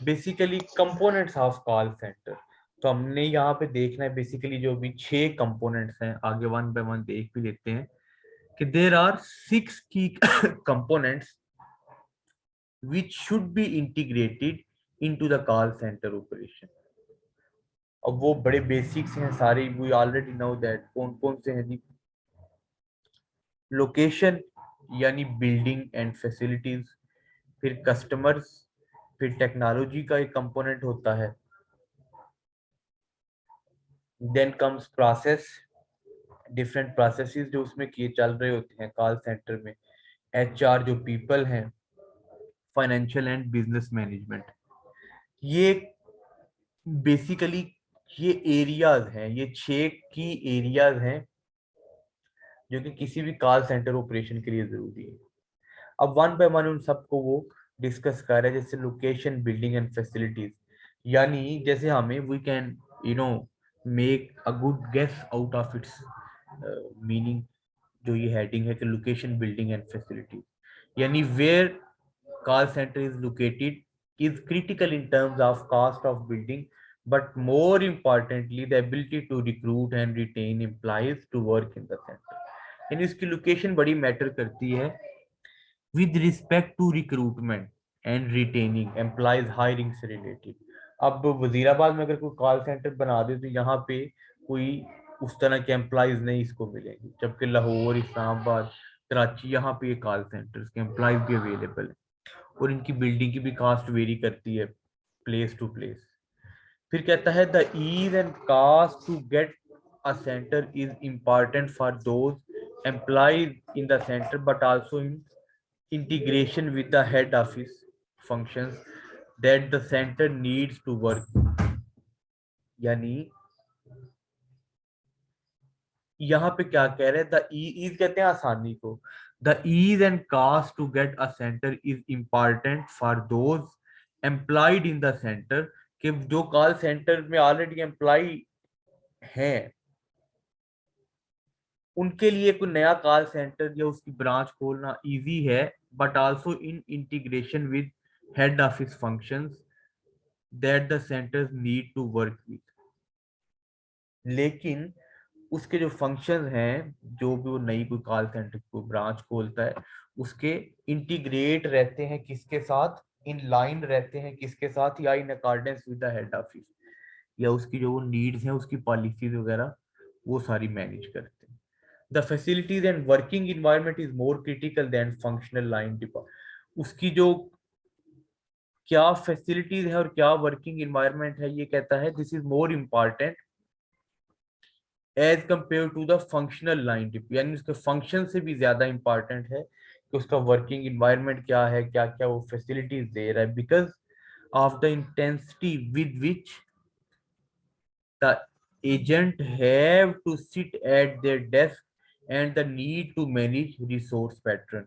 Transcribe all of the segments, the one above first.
Basically components of call centre. तो हमने यहाँ पे देखना है बेसिकली जो भी 6 कंपोनेंट्स हैं, आगे वन बाय वन देख भी लेते हैं कि देर आर 6 की components which should be integrated into the call centre operation. अब वो बड़े बेसिक्स हैं सारे, वी ऑलरेडी नो दैट। कौन कौन से हैं जी? लोकेशन यानी बिल्डिंग एंड फैसिलिटीज, फिर कस्टमर्स, फिर टेक्नोलॉजी का एक कंपोनेंट होता है, then comes process, different processes जो उसमें किए चल रहे होते हैं कॉल सेंटर में, एचआर जो पीपल हैं, फाइनेंशियल एंड बिजनेस मैनेजमेंट। ये बेसिकली ये एरियाज हैं, ये 6 की एरियाज हैं जो कि किसी भी कॉल सेंटर ऑपरेशन के लिए जरूरी है। अब वन बाय वन उन सबको वो डिस्कस कर रहे हैं, जैसे लोकेशन, बिल्डिंग एंड फैसिलिटीज। यानी जैसे हमें we can you know make a good guess out of its meaning. जो ये हेडिंग है कि लोकेशन, बिल्डिंग एंड फैसिलिटीज, यानी where call center is located is critical in terms of cost of building, but more importantly the ability to recruit and retain employees to work in the center। यानी इसकी location बड़ी matter करती है with respect to recruitment and retaining employees, hiring से रिलेटेड। अब वजीराबाद में अगर कोई कॉल सेंटर बना दे तो यहाँ पे कोई उस तरह के एम्प्लॉयज नहीं इसको मिलेंगे, जबकि लाहौर, इस्लामाबाद, कराची, यहाँ पे ये कॉल सेंटर्स के एम्प्लॉयज भी अवेलेबल है। और इनकी बिल्डिंग की भी कास्ट वेरी करती है प्लेस टू प्लेस। फिर कहता है the ease and cost to get a centre is important for those employees in the centre but also in integration with the head office functions that the center needs to work। यानी यहाँ पे क्या कह रहे हैं, the ease कहते हैं आसानी को, the ease and cost to get a centre is important for those employed in the centre, कि जो कॉल सेंटर में ऑलरेडी एम्प्लॉय हैं उनके लिए कोई नया कॉल सेंटर या उसकी ब्रांच खोलना इजी है, but also in integration with head office functions that the centres need to work with. लेकिन उसके जो फंक्शन हैं, जो भी वो नई कोई कॉल सेंटर को ब्रांच खोलता है, उसके इंटीग्रेट रहते हैं किसके साथ, इन लाइन रहते हैं किसके साथ, या in accordance with the head office, या उसकी जो वो नीड्स हैं, उसकी पॉलिसीज वगैरह वो सारी मैनेज करते हैं। The facilities and working environment is more critical than functional line depart. उसकी जो क्या फैसिलिटीज है और क्या वर्किंग इन्वायरमेंट है, ये कहता है this is more important as compare to the functional line dep, यानी उसके फंक्शन से भी ज्यादा इंपॉर्टेंट है कि उसका वर्किंग इन्वायरमेंट क्या है, क्या क्या वो फैसिलिटीज दे रहा है, because of the intensity with which the agent have to sit at their desk and the need to manage resource pattern.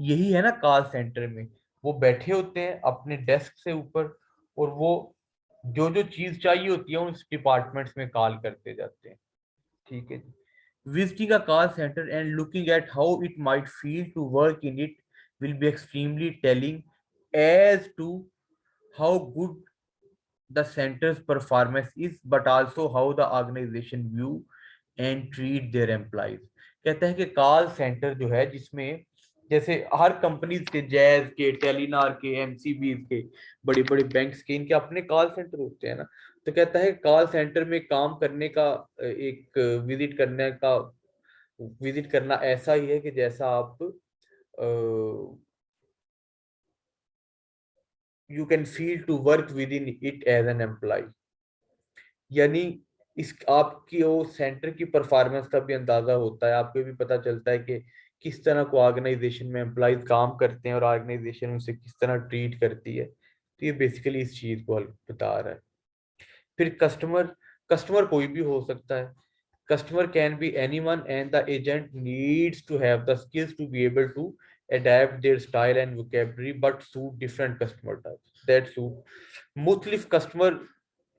यही है ना कॉल सेंटर में, वो बैठे होते हैं अपने डेस्क से ऊपर, और वो जो जो चीज चाहिए होती है उस डिपार्टमेंट्स में कॉल करते जाते हैं। ठीक है जी। Visiting a call center and looking at how it might feel to work in it will be extremely telling as to how good the center's performance is, but also how the organization view and treat their employees। कहता है कि call centre जो है जिसमें जैसे हर companies के, jazz के, Telenor के, एमसीबी के, बड़े बड़े बैंक्स के, इनके अपने कॉल सेंटर होते हैं ना। तो कहता है कॉल सेंटर में काम करने का एक विजिट करना ऐसा ही है कि जैसा आप you can feel to work with in it as an employ. यानी इस आपकी वो सेंटर की परफॉर्मेंस का भी अंदाजा होता है, आपको भी पता चलता है कि किस तरह को ऑर्गेनाइजेशन में एम्प्लॉयज काम करते हैं और ऑर्गेनाइजेशन उनसे किस तरह ट्रीट करती है। तो ये बेसिकली इस चीज को बता रहा है। फिर कस्टमर, कस्टमर कोई भी हो सकता है। Customer can be anyone and the agent needs to have the skills to be able to adapt their style and vocabulary but suit different customer types that suit मुख्तलिफ कस्टमर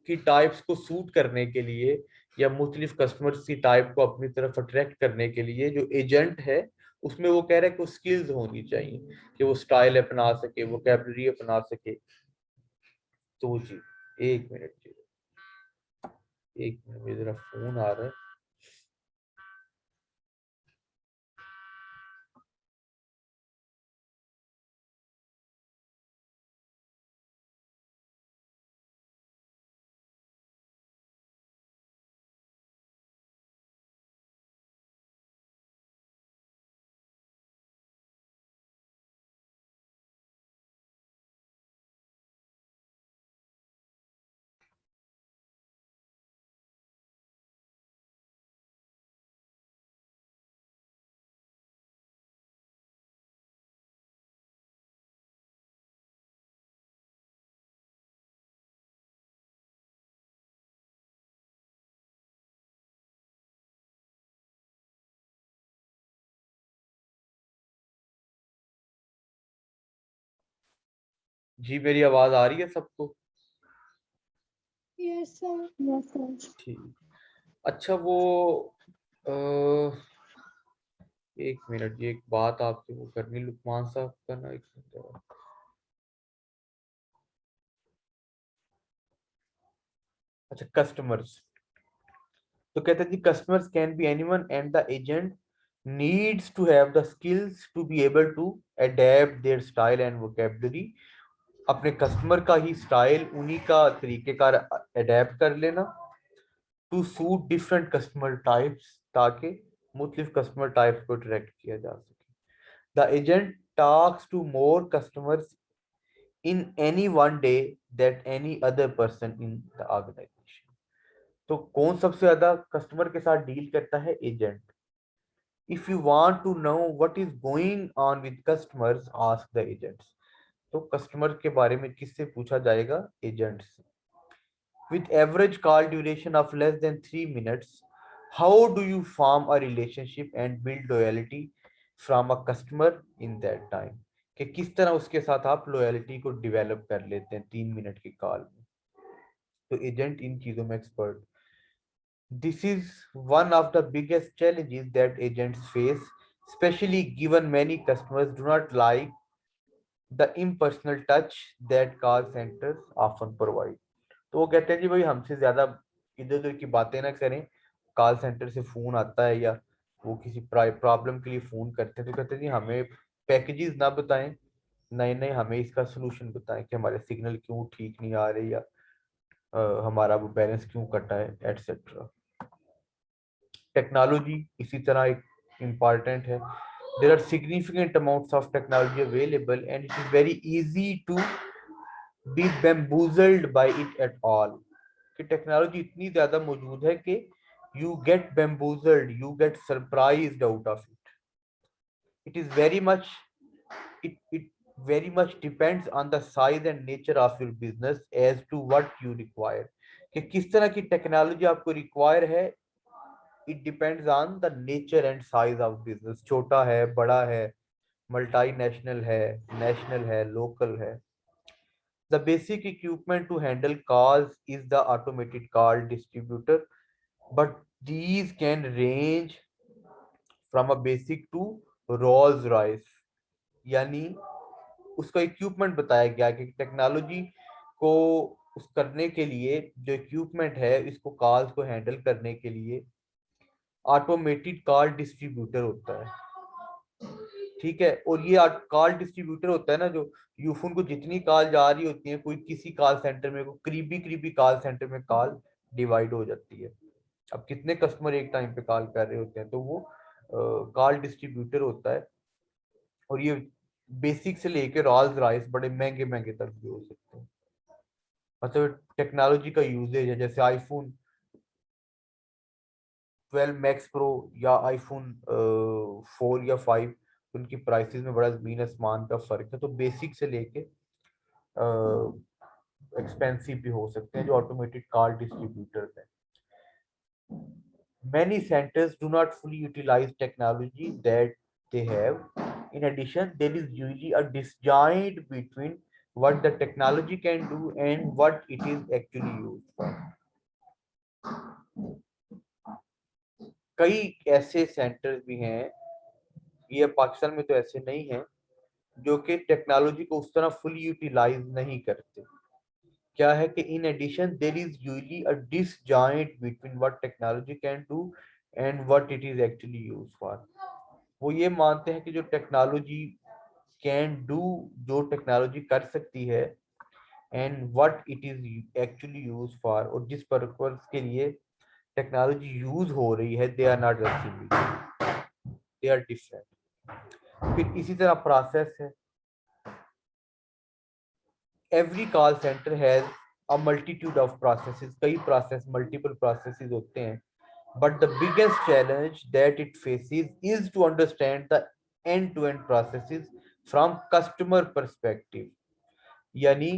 की types को suit करने के लिए, या मुख्तलिफ customer की type को अपनी तरफ अट्रैक्ट करने के लिए जो एजेंट है उसमें वो कह रहा है कि स्किल्स होनी चाहिए कि वो स्टाइल अपना सके, वोकेबलरी अपना सके। तो जी एक मिनट जी, एक मिनट, मेरा जरा फोन आ रहा है। जी मेरी आवाज आ रही है सबको? Yes sir. Yes sir. ठीक। अच्छा वो अ, एक मिनट, ये एक बात आपसे वो करनी, लुकमान साहब का ना, एक मिनट। अच्छा कस्टमर्स, तो कहते हैं जी customers can be anyone and the agent needs to have the skills to be able to adapt their style and vocabulary। अपने कस्टमर का ही स्टाइल, उन्हीं का तरीकेकार अडेप्ट कर लेना, to suit different customer types, ताकि मुख्तलिफ कस्टमर टाइप्स को डायरेक्ट किया जा सके। The agent talks to more customers in any one day that any other person in the organisation. तो कौन सबसे ज्यादा कस्टमर के साथ डील करता है? Agent. If you want to know what is going on with customers, ask the agents. तो customer के बारे में किससे पूछा जाएगा? एजेंट से। with average call duration of less than 3 minutes, how do you form a relationship and build loyalty from a customer in that time? कि किस तरह उसके साथ आप लॉयल्टी को डेवलप कर लेते हैं 3 मिनट की कॉल में। तो एजेंट इन चीजों में expert. This is one of the biggest challenges that agents face, especially given many customers do not like the impersonal touch that call centers often provide। तो वो कहते हैं जी भाई हमसे ज्यादा इधर उधर की बातें ना करें, कॉल सेंटर से फोन आता है या वो किसी प्रॉब्लम के लिए फोन करते हैं तो कहते हैं जी हमें पैकेजेस ना बताएं, नहीं नहीं हमें इसका सोल्यूशन बताएं कि हमारे सिग्नल क्यों ठीक नहीं आ रहे, या हमारा वो बैलेंस क्यों कटा है, एटसेट्रा। टेक्नोलॉजी इसी तरह एक इम्पॉर्टेंट है। There are significant amounts of technology available and it is very easy to be bamboozled by it at all। कि टेक्नोलॉजी इतनी ज्यादा मौजूद है कि you get bamboozled, you get surprised out of it. It is very much, it very much depends on the size and nature of your business as to what you require। कि किस तरह की technology आपको require है, it depends on the nature and size of business. छोटा है, बड़ा है, मल्टीनेशनल है, नेशनल है, लोकल है। The basic equipment to handle calls is the automated call distributor, but these can range from a basic to Rolls Royce। यानी उसका equipment बताया गया कि टेक्नोलॉजी को उस करने के लिए जो इक्विपमेंट है, इसको कॉल्स को हैंडल करने के लिए ऑटोमेटेड कॉल डिस्ट्रीब्यूटर होता है। ठीक है, और ये कॉल डिस्ट्रीब्यूटर होता है ना, जो यूफोन को जितनी कॉल जा रही होती है, कोई किसी कॉल सेंटर में, कोई करीबी करीबी कॉल सेंटर में कॉल डिवाइड हो जाती है। अब कितने कस्टमर एक टाइम पे कॉल कर रहे होते हैं, तो वो कॉल डिस्ट्रीब्यूटर होता है। और ये बेसिक से लेके रॉल्स रॉयस बड़े महंगे महंगे तक भी हो सकते हैं। मतलब टेक्नोलॉजी का यूजेज है, जैसे आईफोन 12 मैक्स प्रो या आईफोन 4 या 5, उनकी प्राइसेस में बड़ा जमीन आसमान का फर्क है। तो बेसिक से लेके एक्सपेंसिव भी हो सकते हैं जो ऑटोमेटेड कॉल डिस्ट्रीब्यूटर्स हैं। Many centers do not fully utilize technology that they have। In addition, there is usually a disjoint between what the technology can do and what it is actually used for। कई ऐसे centres भी हैं, ये पाकिस्तान में तो ऐसे नहीं है, जो कि टेक्नोलॉजी को उस तरह फुली यूटिलाइज नहीं करते। क्या है कि in addition there is usually a disjoint between what technology can do and what it is actually use for. वो ये मानते हैं कि जो टेक्नोलॉजी कैन डू, जो टेक्नोलॉजी कर सकती है, and what it is actually use for, और जिस पर्पस के लिए टेक्नोलॉजी यूज हो रही है, they are not the same, they are different. फिर इसी तरह प्रोसेस है। Every call centre has a multitude of processes, कई प्रोसेस, मल्टीपल प्रोसेसेस होते हैं। But the biggest challenge that it faces is to understand the end to end processes from customer perspective. यानी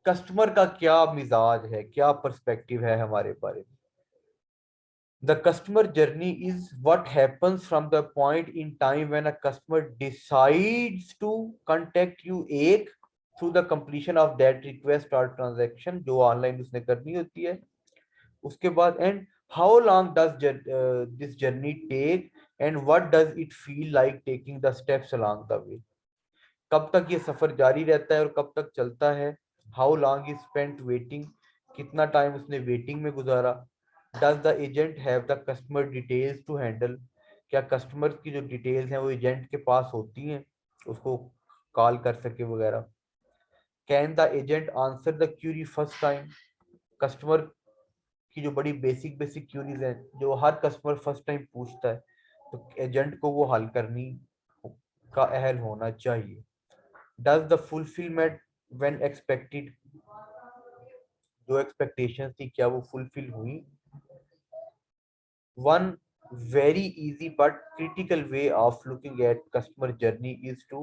customer का क्या मिजाज है, क्या पर्सपेक्टिव है हमारे बारे में। The customer journey is what happens from the point in time when a customer decides to contact you, एक through the completion of that request or transaction जो online उसने करनी होती है, उसके बाद and how long does this journey take and what does it feel like taking the steps along the way। कब तक ये सफर जारी रहता है और कब तक चलता है। How long is spent waiting, कितना टाइम उसने वेटिंग में गुजारा। Does the agent have the customer details to handle, क्या कस्टमर की जो डिटेल्स हैं वो एजेंट के पास होती हैं, उसको कॉल कर सके वगैरह। Can the agent answer the query first time, customer की जो बड़ी बेसिक बेसिक क्यूरीज हैं जो हर कस्टमर फर्स्ट टाइम पूछता है, तो एजेंट को वो हल करनी का अहल होना चाहिए। Does the fulfillment when expected, जो expectations थी क्या वो fulfill हुई। One very easy but critical way of looking at customer journey is to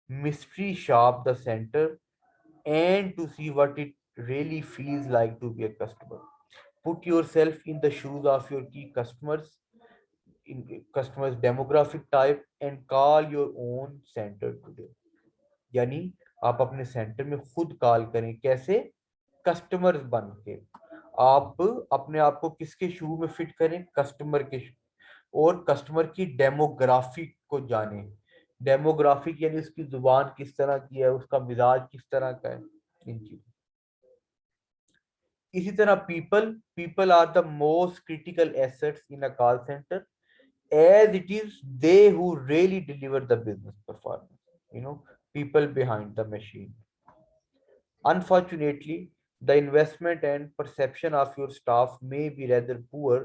mystery shop the center and to see what it really feels like to be a customer. Put yourself in the shoes of your key customers, in customers demographic type, and call your own center today। यानी आप अपने centre में खुद call करें, कैसे, customers बन के। आप अपने आप को किसके शू में फिट करें, कस्टमर के और कस्टमर की डेमोग्राफिक को जाने। डेमोग्राफिक यानी उसकी जुबान किस तरह की है, उसका मिजाज किस तरह का है, इन चीजों। इसी तरह people, people are the most critical assets in a call centre, as it is they who really deliver the business performance, you know, people behind the machine। Unfortunately, the investment and perception of your staff may be rather poor.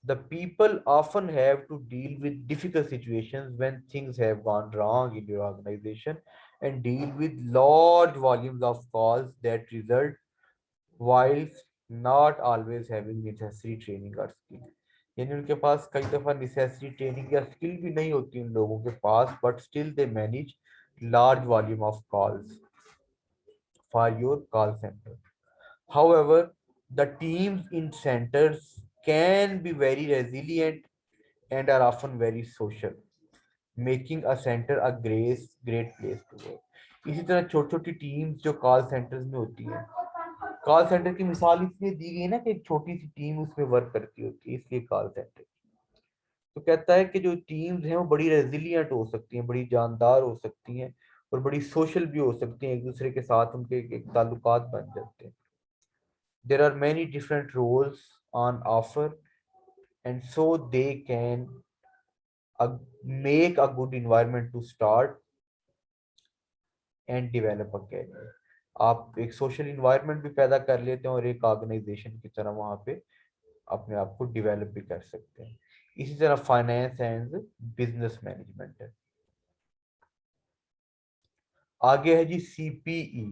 The people often have to deal with difficult situations when things have gone wrong in your organization and deal with large volumes of calls that result whilst not always having necessary training or skill। यानी उनके पास कई दफा necessary training या skill भी नहीं होती उन लोगों के पास, but still they manage large volume of calls for your call center। However, the teams in centers can be very resilient and are often very social, making a center a great place to work। इसी तरह छोटी छोटी teams जो call centres में होती हैं, call centre की मिसाल इसलिए दी गई ना कि एक छोटी सी टीम उसमें वर्क करती होती है, इसलिए कॉल सेंटर। तो कहता है कि जो टीम्स हैं वो बड़ी रेजिलियंट हो सकती हैं, बड़ी जानदार हो सकती हैं, और बड़ी सोशल भी हो सकती हैं, एक दूसरे के साथ उनके एक ताल्लुकात बन जाते हैं। There are many different roles on offer, and so they can make a good environment to start and develop a career। आप एक सोशल इन्वायरमेंट भी पैदा कर लेते हैं और एक ऑर्गेनाइजेशन की तरह वहां पे अपने आप को डिवेलप भी कर सकते हैं। इसी तरह फाइनेंस एंड बिजनेस मैनेजमेंट है। आगे है जी सीपीई।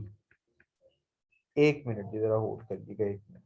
एक मिनट जी, जरा होल्ड कर दीजिएगा, एक मिनट।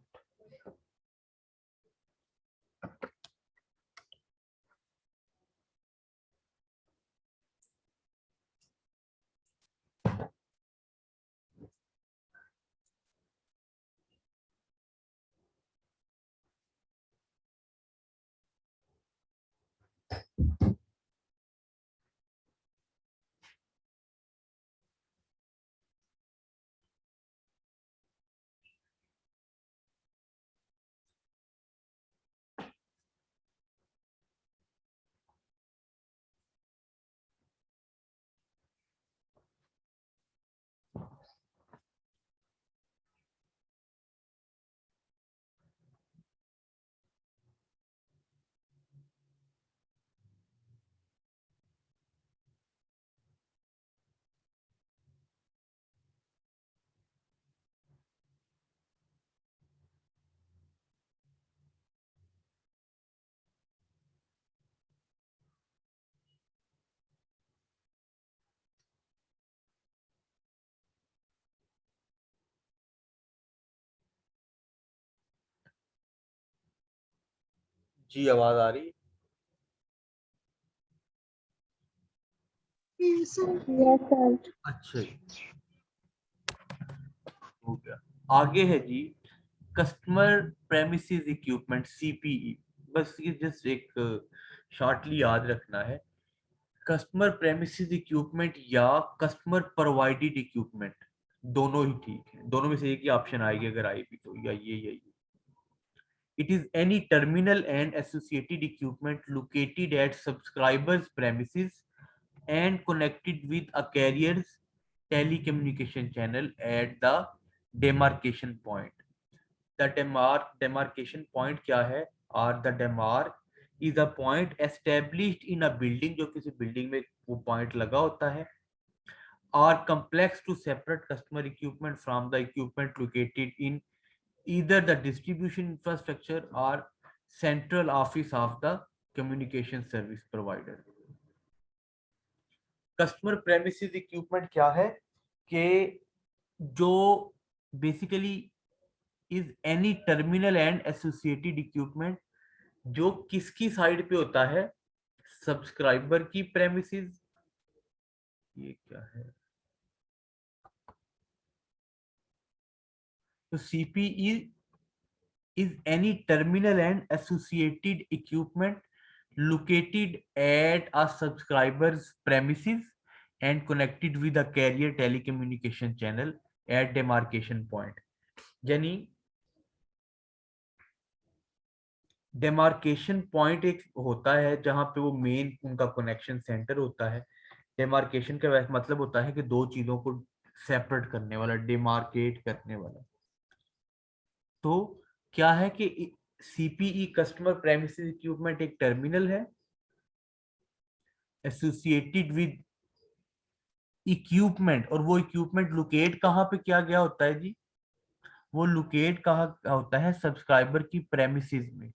जी आवाज आ रही है? Yes, sir. अच्छा जी, हो गया। आगे है जी कस्टमर प्रेमिसेस इक्विपमेंट, सीपीई। बस ये जस्ट एक शॉर्टली याद रखना है। कस्टमर प्रेमिसेस इक्विपमेंट या कस्टमर प्रोवाइडेड इक्विपमेंट, दोनों ही ठीक है, दोनों में से एक ही ऑप्शन आएगी अगर आई भी तो, या ये। It is any terminal and associated equipment located at subscriber's premises and connected with a carrier's telecommunication channel at the demarcation point. The demarcation point क्या है? Or the demarc is a point established in a building, जो किसी building में वो point लगा होता है, are complex to separate customer equipment from the equipment located in either the distribution infrastructure or central office of the communication service provider. Customer premises equipment क्या है कि जो basically is any terminal and associated equipment, जो किसकी side पे होता है? Subscriber की प्रेमिसेस। ये क्या है? तो CPE is any terminal and associated equipment located at a subscriber's premises and connected with a carrier telecommunication channel at demarcation point. यानी डेमार्केशन पॉइंट एक होता है जहां पे वो मेन उनका कनेक्शन सेंटर होता है। डेमार्केशन का मतलब होता है कि दो चीजों को सेपरेट करने वाला, डिमार्केट करने वाला। तो क्या है कि सीपीई कस्टमर प्रेमिसेस इक्विपमेंट एक टर्मिनल है एसोसिएटेड विद इक्विपमेंट, और वो इक्विपमेंट लोकेट कहाँ पे किया गया होता है जी? वो लोकेट कहाँ होता है? सब्सक्राइबर की प्रेमिसेस में।